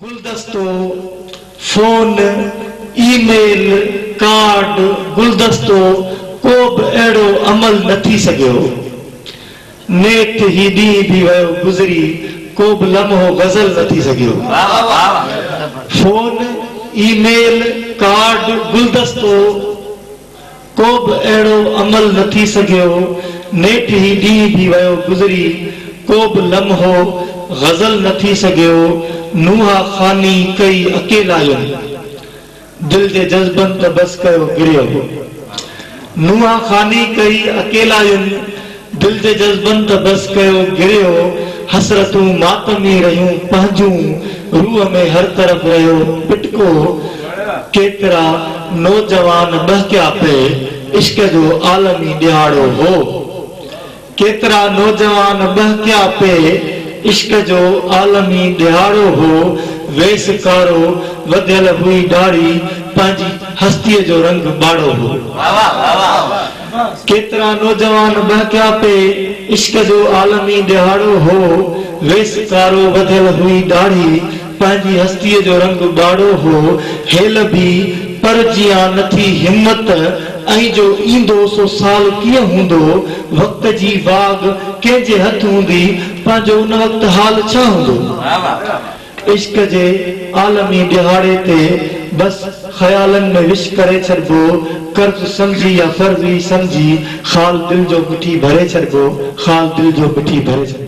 गुलदस्तो phone email card गुलदस्तो को बि अहिड़ो अमल न थी सघियो। नेठ ही ॾींहुं बि वियो गुज़री को बि लम्हो गज़ल न थी सघियो। फोन ईमेल कार्ड गुलदस्तो को बि अहिड़ो अमल न थी सघियो। नेठ ही ॾींहुं बि वियो गुज़री को बि लम्हो गज़ल न थी सघियो। नूहा खानी कई अकेलायुनि दिल जे जज़्बनि त बस कयो गिरियो। नूहा खानी कई अकेलायुनि दिल जे जज़्बनि त बस कयो गिरियो। हसरतूं मातमी रहियूं पंहिंजूं रूह में हर तरफ़ रहियो पिटको। केतिरा नौजवान बहकिया पे इश्क जो आलमी ॾियारो हो। केतिरा नौजवान बहकिया पे इश्क जो आलमी ॾियारो हो। वेस कारो वधियल हुई ॾाढ़ी पंहिंजी हस्तीअ जो रंग बाड़ो हो। केतिरा नौजवान बहकिया पे इश्क जो आलमी ॾियारो हो। वेस कारो वधियल हुई ॾाढ़ी पंहिंजी हस्तीअ जो रंग बाड़ो हो। हेल बि पर जिया नथी हिम्मत ऐं जो ईंदो सो साल कीअं हूंदो। वक्त जी वाग कंहिंजे हथ हूंदी पंहिंजो उन वक्त हाल छा हूंदो। इश्क जे आलमी दिहाड़े ते बस ख्यालन में विश करे छॾिबो। कर्ज समझी या फर्जी समझी खाल दिल जो मिठी भरे छॾिबो। खाल दिल जो मिठी भरे छॾिबो।